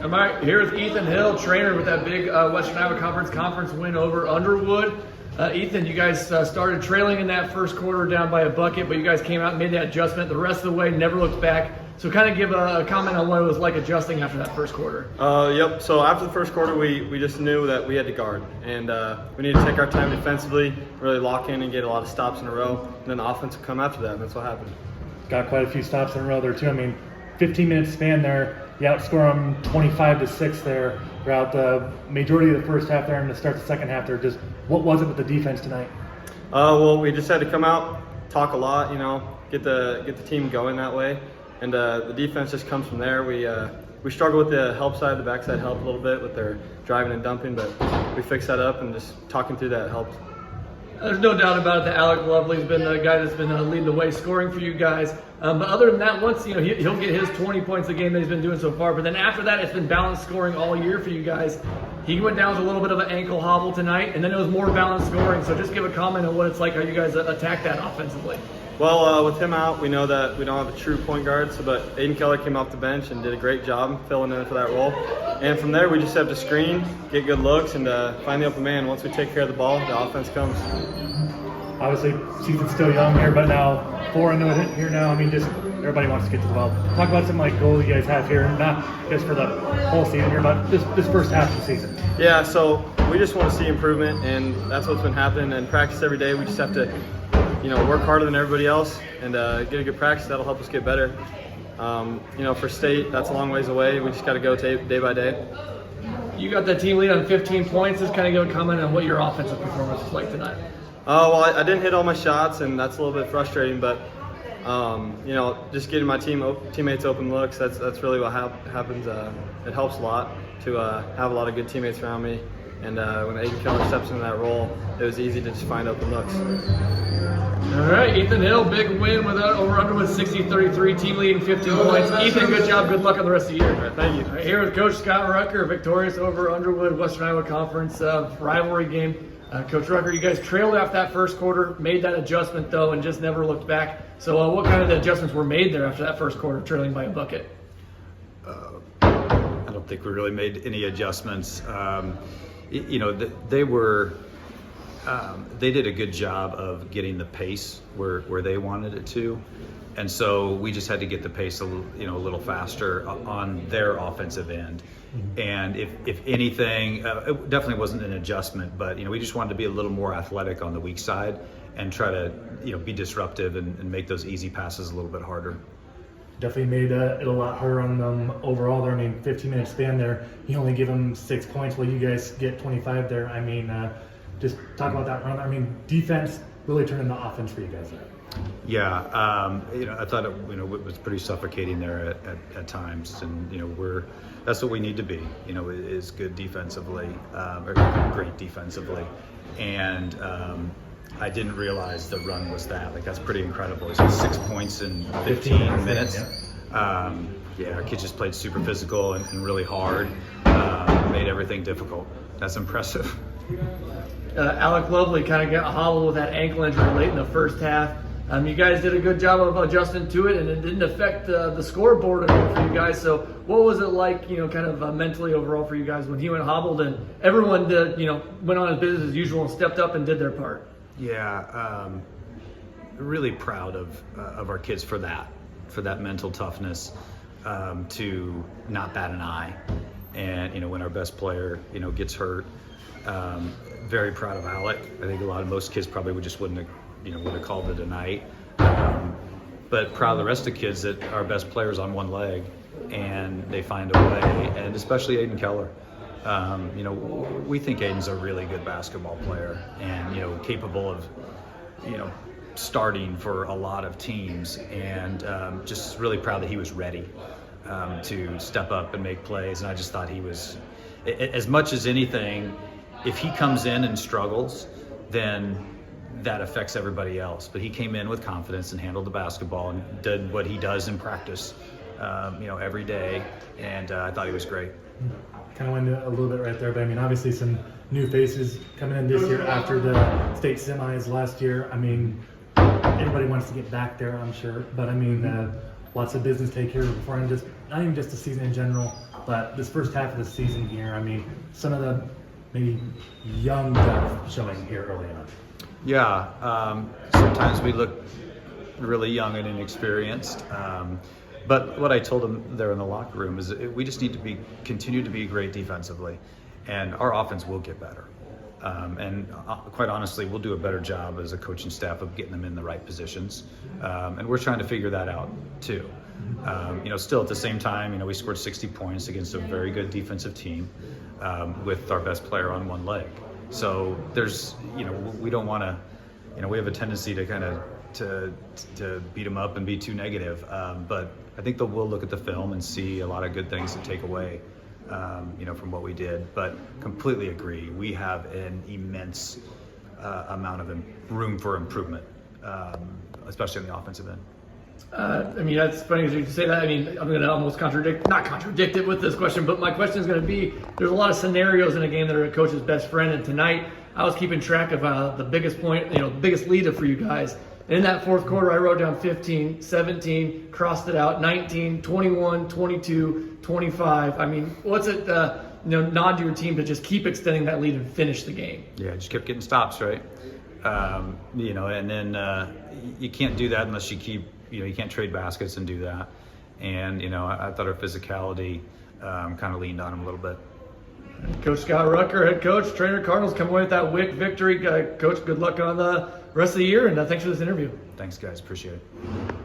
All right, here's Ethan Hill, Treynor, with that big Western Iowa Conference win over Underwood. Ethan, you guys started trailing in that first quarter down by a bucket, but you guys came out and made that adjustment the rest of the way, never looked back. So kind of give a comment on what it was like adjusting after that first quarter. Yep, so after the first quarter, we just knew that we had to guard. And we needed to take our time defensively, really lock in and get a lot of stops in a row. And then the offense would come after that, and that's what happened. Got quite a few stops in a row there, too. I mean, 15-minute span there. You outscore them 25-6 there throughout the majority of the first half there and to start the second half there. Just what was it with the defense tonight? Well, we just had to come out, talk a lot, get the team going that way. And the defense just comes from there. We struggle with the help side, the backside help a little bit with their driving and dumping, but we fixed that up and just talking through that helped. There's no doubt about it that Alec Lovely's been the guy that's been leading the way scoring for you guys. But other than that, once he'll get his 20 points a game that he's been doing so far. But then after that, it's been balanced scoring all year for you guys. He went down with a little bit of an ankle hobble tonight, and then it was more balanced scoring. So just give a comment on what it's like, how you guys attack that offensively. Well, with him out, we know that we don't have a true point guard, but Aiden Keller came off the bench and did a great job filling in for that role. And from there, we just have to screen, get good looks, and find the open man. Once we take care of the ball, the offense comes. Obviously, season's still young here, but now 4 into it here now. I mean, just everybody wants to get to the ball. Talk about some goals you guys have here, not just for the whole season here, but this first half of the season. Yeah, so we just want to see improvement, and that's what's been happening. And practice every day, we just have to, work harder than everybody else and get a good practice. That'll help us get better. For state, that's a long ways away. We just got to go day by day. You got that team lead on 15 points. Just kind of give a comment on what your offensive performance was like tonight. Well, I didn't hit all my shots, and that's a little bit frustrating. But just getting my teammates open looks, that's really what happens. It helps a lot to have a lot of good teammates around me. And when Aiden Keller steps into that role, it was easy to just find open looks. All right, Ethan Hill, big win over Underwood, 60-33, team leading 15 points. Ethan, good job, good luck on the rest of the year. Thank you. All right, here with Coach Scott Rucker, victorious over Underwood, Western Iowa Conference rivalry game. Coach Rucker, you guys trailed after that first quarter, made that adjustment though, and just never looked back. So what kind of adjustments were made there after that first quarter, trailing by a bucket? I don't think we really made any adjustments. They did a good job of getting the pace where they wanted it to, and so we just had to get the pace a little faster on their offensive end. And if anything, it definitely wasn't an adjustment, but we just wanted to be a little more athletic on the weak side and try to be disruptive and make those easy passes a little bit harder. Definitely made it a lot harder on them overall there. I mean, 15-minute span there, you only give them 6 points while you guys get 25 there. I mean, just talk about that run. I mean, defense really turned into offense for you guys there. Yeah, I thought it was pretty suffocating there at times, and that's what we need to be. Is good defensively, or great defensively, and I didn't realize the run was that. That's pretty incredible. He's got 6 points in 15 minutes. Yeah, our kids just played super physical and really hard. Made everything difficult. That's impressive. Alec Lovely kind of got hobbled with that ankle injury late in the first half. You guys did a good job of adjusting to it, and it didn't affect the scoreboard at all for you guys. So what was it like, kind of mentally overall for you guys when he went hobbled and everyone went on his business as usual and stepped up and did their part? Yeah, really proud of our kids for that mental toughness, to not bat an eye. And when our best player gets hurt, very proud of Alec. I think most kids probably wouldn't have called it a night. But proud of the rest of the kids that our best player's on one leg and they find a way, and especially Aiden Keller. We think Aiden's a really good basketball player and capable of starting for a lot of teams, and just really proud that he was ready to step up and make plays. And I just thought he was, as much as anything, if he comes in and struggles, then that affects everybody else. But he came in with confidence and handled the basketball and did what he does in practice, every day. And I thought he was great. Kind of went a little bit right there, but I mean, obviously some new faces coming in this year after the state semis last year. I mean, everybody wants to get back there, I'm sure. But I mean, lots of business take care of before, and not even just the season in general. lot, but this first half of the season here, I mean, some of the maybe young depth showing here early on. Yeah, sometimes we look really young and inexperienced. But what I told them there in the locker room is we just need to continue to be great defensively, and our offense will get better. And quite honestly, we'll do a better job as a coaching staff of getting them in the right positions. And we're trying to figure that out too. Still at the same time, we scored 60 points against a very good defensive team with our best player on one leg. So there's, we don't want to, we have a tendency to kind of to beat them up and be too negative. But I think that we'll look at the film and see a lot of good things to take away, from what we did. But completely agree. We have an immense amount of room for improvement, especially on the offensive end. That's funny as you say that. I'm going to almost not contradict it with this question, but my question is going to be, there's a lot of scenarios in a game that are a coach's best friend, and tonight I was keeping track of the biggest point, the biggest lead for you guys. And in that fourth quarter, I wrote down 15, 17, crossed it out, 19, 21, 22, 25. What's it, nod to your team to just keep extending that lead and finish the game? Yeah, just kept getting stops, right? And then you can't do that unless you keep, you can't trade baskets and do that. And, I thought our physicality kind of leaned on him a little bit. Coach Scott Rucker, head coach, Treynor Cardinals, come away with that WIC victory. Coach, good luck on the rest of the year, and thanks for this interview. Thanks, guys. Appreciate it.